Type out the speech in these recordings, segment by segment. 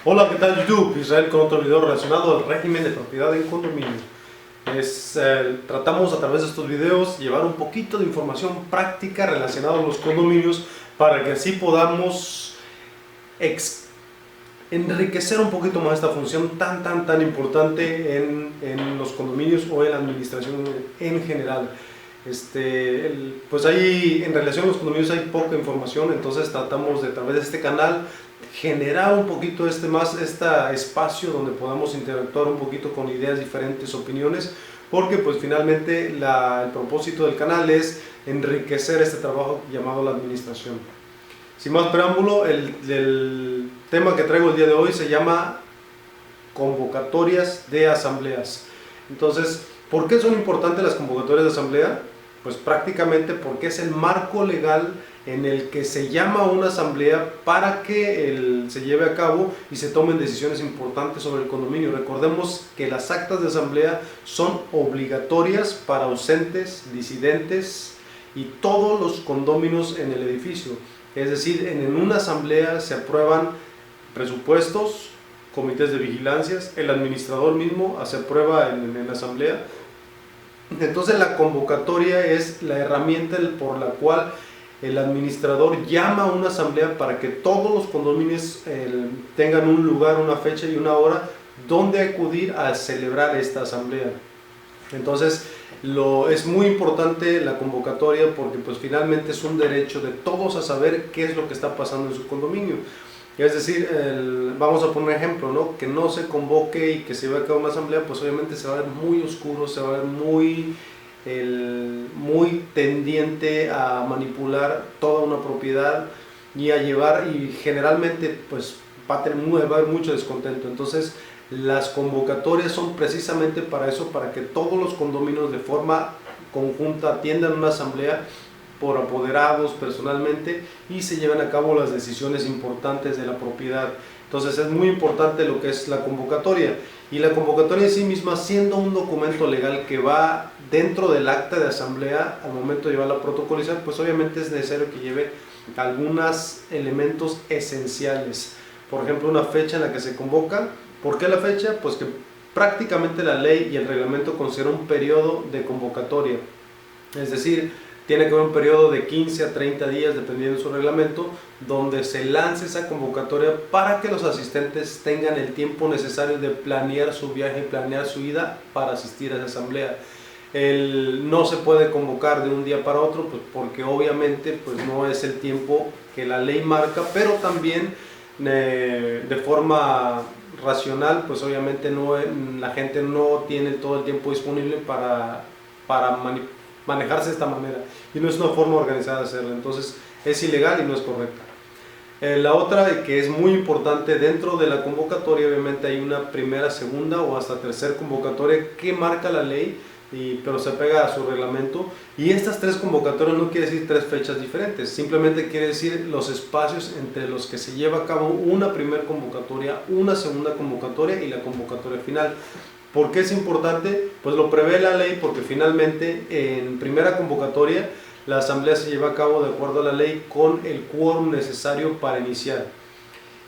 Hola, ¿qué tal YouTube? Israel con otro video relacionado al régimen de propiedad en condominio. Tratamos a través de estos videos llevar un poquito de información práctica relacionada a los condominios para que así podamos enriquecer un poquito más esta función tan importante en los condominios o en la administración en general. Pues ahí en relación a los condominios hay poca información, entonces tratamos de a través de este canal generar un poquito este espacio donde podamos interactuar un poquito con ideas diferentes, opiniones, porque pues finalmente el propósito del canal es enriquecer este trabajo llamado la administración. Sin más preámbulo, el tema que traigo el día de hoy se llama convocatorias de asambleas. Entonces, ¿por qué son importantes las convocatorias de asamblea? Pues prácticamente porque es el marco legal en el que se llama una asamblea para que se lleve a cabo y se tomen decisiones importantes sobre el condominio. Recordemos que las actas de asamblea son obligatorias para ausentes, disidentes y todos los condóminos en el edificio. Es decir, en una asamblea se aprueban presupuestos, comités de vigilancias, el administrador mismo se aprueba en la asamblea. Entonces la convocatoria es la herramienta por la cual el administrador llama a una asamblea para que todos los condominios tengan un lugar, una fecha y una hora donde acudir a celebrar esta asamblea. Entonces es muy importante la convocatoria porque pues finalmente es un derecho de todos a saber qué es lo que está pasando en su condominio. Es decir, vamos a poner un ejemplo, ¿no? Que no se convoque y que se lleve a cabo una asamblea, pues obviamente se va a ver muy oscuro, se va a ver muy tendiente a manipular toda una propiedad y a llevar, y generalmente pues va a haber mucho descontento. Entonces las convocatorias son precisamente para eso, para que todos los condominios de forma conjunta atiendan una asamblea por apoderados personalmente y se llevan a cabo las decisiones importantes de la propiedad. Entonces es muy importante lo que es la convocatoria, y la convocatoria en sí misma, siendo un documento legal que va dentro del acta de asamblea al momento de llevarla a protocolizar, pues obviamente es necesario que lleve algunos elementos esenciales. Por ejemplo, una fecha en la que se convoca. ¿Por qué la fecha? Pues que prácticamente la ley y el reglamento consideran un periodo de convocatoria, es decir, tiene que haber un periodo de 15 a 30 días, dependiendo de su reglamento, donde se lance esa convocatoria para que los asistentes tengan el tiempo necesario de planear su viaje y planear su ida para asistir a esa asamblea. No se puede convocar de un día para otro, pues porque obviamente pues no es el tiempo que la ley marca, pero también de forma racional, pues obviamente la gente no tiene todo el tiempo disponible para manejarse de esta manera, y no es una forma organizada de hacerlo. Entonces es ilegal y no es correcta. La otra, que es muy importante dentro de la convocatoria, obviamente hay una primera, segunda o hasta tercera convocatoria que marca la ley, pero se pega a su reglamento, y estas tres convocatorias no quiere decir tres fechas diferentes, simplemente quiere decir los espacios entre los que se lleva a cabo una primera convocatoria, una segunda convocatoria y la convocatoria final. ¿Por qué es importante? Pues lo prevé la ley, porque finalmente en primera convocatoria la asamblea se lleva a cabo de acuerdo a la ley con el quórum necesario para iniciar,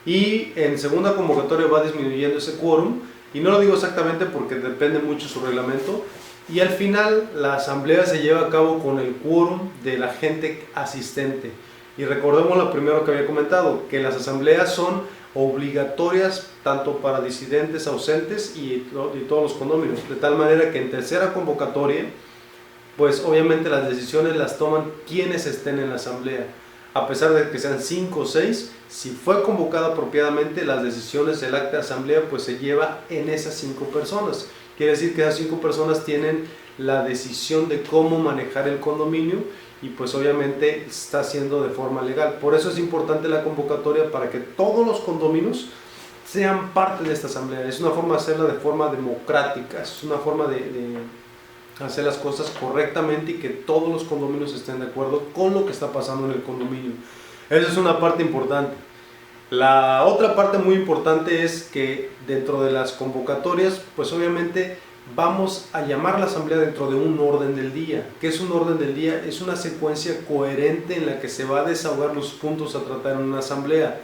y en segunda convocatoria va disminuyendo ese quórum, y no lo digo exactamente porque depende mucho de su reglamento, y al final la asamblea se lleva a cabo con el quórum de la gente asistente. Y recordemos lo primero que había comentado, que las asambleas son obligatorias tanto para disidentes, ausentes y todos los condóminos, de tal manera que en tercera convocatoria pues obviamente las decisiones las toman quienes estén en la asamblea, a pesar de que sean 5 o 6. Si fue convocada apropiadamente, las decisiones del acta de asamblea pues se lleva en esas 5 personas. Quiere decir que esas 5 personas tienen la decisión de cómo manejar el condominio, y pues obviamente está haciendo de forma legal. Por eso es importante la convocatoria, para que todos los condominios sean parte de esta asamblea. Es una forma de hacerla de forma democrática, es una forma de hacer las cosas correctamente y que todos los condominios estén de acuerdo con lo que está pasando en el condominio. Esa es una parte importante. La otra parte muy importante es que dentro de las convocatorias, pues obviamente vamos a llamar a la asamblea dentro de un orden del día. ¿Qué es un orden del día? Es una secuencia coherente en la que se va a desahogar los puntos a tratar en una asamblea.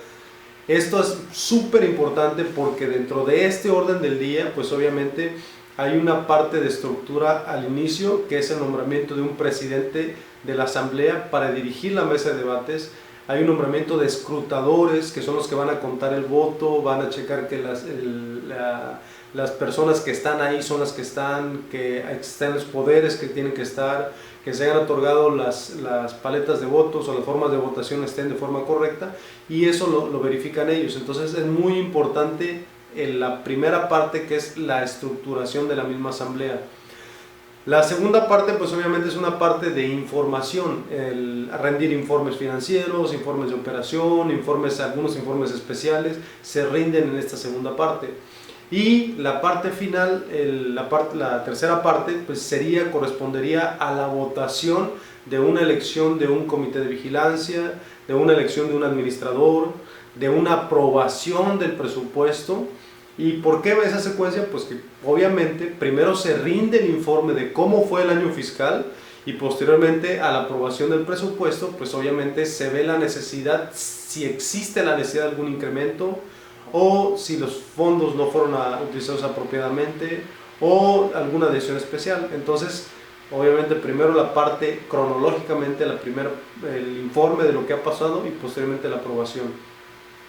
Esto es súper importante porque dentro de este orden del día, pues obviamente hay una parte de estructura al inicio, que es el nombramiento de un presidente de la asamblea para dirigir la mesa de debates. Hay un nombramiento de escrutadores, que son los que van a contar el voto, van a checar que las personas que están ahí son las que estén los poderes que tienen que estar, que se hayan otorgado las paletas de votos o las formas de votación estén de forma correcta, y eso lo verifican ellos. Entonces es muy importante en la primera parte, que es la estructuración de la misma asamblea. La segunda parte, pues obviamente es una parte de información, el rendir informes financieros, informes de operación, algunos informes especiales se rinden en esta segunda parte. Y la parte final, la tercera parte, pues correspondería a la votación de una elección de un comité de vigilancia, de una elección de un administrador, de una aprobación del presupuesto. ¿Y por qué esa secuencia? Pues que obviamente primero se rinde el informe de cómo fue el año fiscal, y posteriormente a la aprobación del presupuesto, pues obviamente se ve la necesidad, si existe la necesidad de algún incremento, o si los fondos no fueron utilizados apropiadamente, o alguna decisión especial. Entonces, obviamente primero la parte cronológicamente, el informe de lo que ha pasado, y posteriormente la aprobación.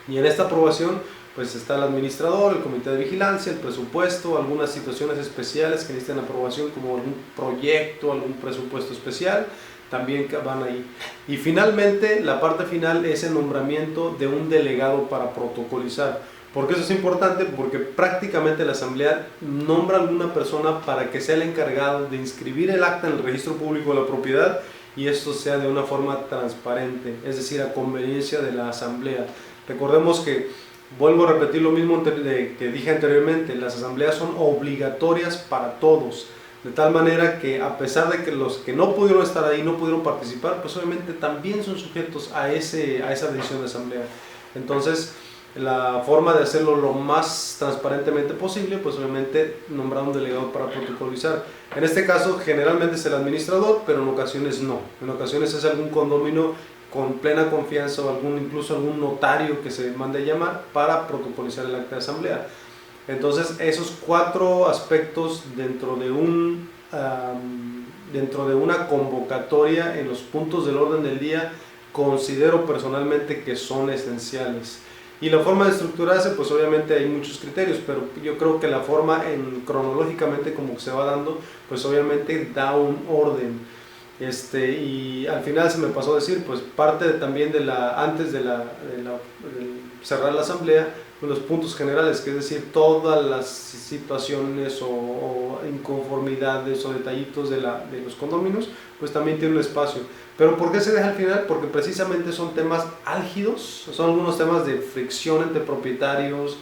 Y en esta aprobación pues está el administrador, el comité de vigilancia, el presupuesto, algunas situaciones especiales que necesitan aprobación, como algún proyecto, algún presupuesto especial, también van ahí. Y finalmente, la parte final es el nombramiento de un delegado para protocolizar. ¿Por qué eso es importante? Porque prácticamente la asamblea nombra a alguna persona para que sea el encargado de inscribir el acta en el registro público de la propiedad, y esto sea de una forma transparente, es decir, a conveniencia de la asamblea. Recordemos que, vuelvo a repetir lo mismo que dije anteriormente, las asambleas son obligatorias para todos, de tal manera que a pesar de que los que no pudieron estar ahí, no pudieron participar, pues obviamente también son sujetos a esa decisión de asamblea. Entonces, la forma de hacerlo lo más transparentemente posible, pues obviamente nombrar un delegado para protocolizar. En este caso generalmente es el administrador, pero en ocasiones no. En ocasiones es algún condominio con plena confianza, o incluso algún notario que se mande llamar para protocolizar el acta de asamblea. Entonces, esos 4 aspectos dentro de una convocatoria en los puntos del orden del día, considero personalmente que son esenciales. Y la forma de estructurarse, pues obviamente hay muchos criterios, pero yo creo que la forma cronológicamente como se va dando, pues obviamente da un orden. Y al final se me pasó a decir, pues parte también antes de cerrar la asamblea, pues los puntos generales, que es decir, todas las situaciones o inconformidades o detallitos de los condominios, pues también tiene un espacio. Pero ¿por qué se deja al final? Porque precisamente son temas álgidos, son algunos temas de fricción entre propietarios,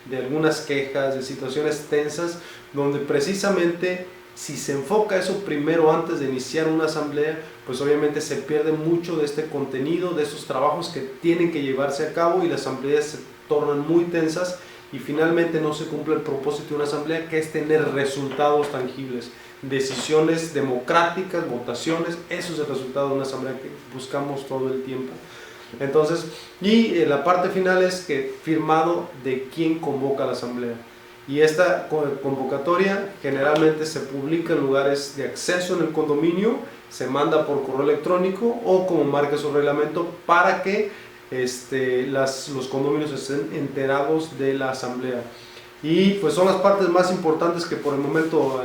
de algunas quejas, de situaciones tensas, donde precisamente si se enfoca eso primero antes de iniciar una asamblea, pues obviamente se pierde mucho de este contenido, de esos trabajos que tienen que llevarse a cabo, y las asambleas se tornan muy tensas y finalmente no se cumple el propósito de una asamblea, que es tener resultados tangibles, decisiones democráticas, votaciones. Eso es el resultado de una asamblea que buscamos todo el tiempo. Entonces, la parte final es que firmado de quién convoca a la asamblea. Y esta convocatoria generalmente se publica en lugares de acceso en el condominio, se manda por correo electrónico o como marca su reglamento, para que los condominios estén enterados de la asamblea. Y pues son las partes más importantes que por el momento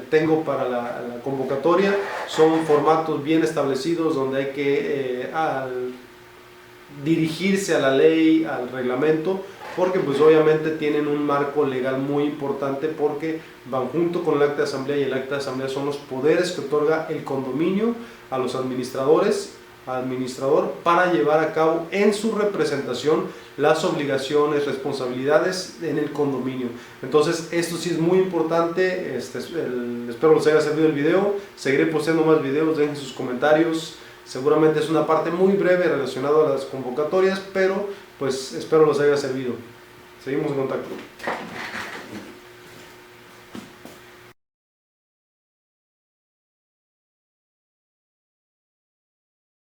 tengo para la convocatoria. Son formatos bien establecidos donde hay que dirigirse a la ley, al reglamento, porque pues obviamente tienen un marco legal muy importante, porque van junto con el acta de asamblea, y el acta de asamblea son los poderes que otorga el condominio a los administrador para llevar a cabo en su representación las obligaciones, responsabilidades en el condominio. Entonces esto sí es muy importante. Espero les haya servido el video, seguiré posteando más videos, dejen sus comentarios. Seguramente es una parte muy breve relacionada a las convocatorias, pero pues espero les haya servido. Seguimos en contacto.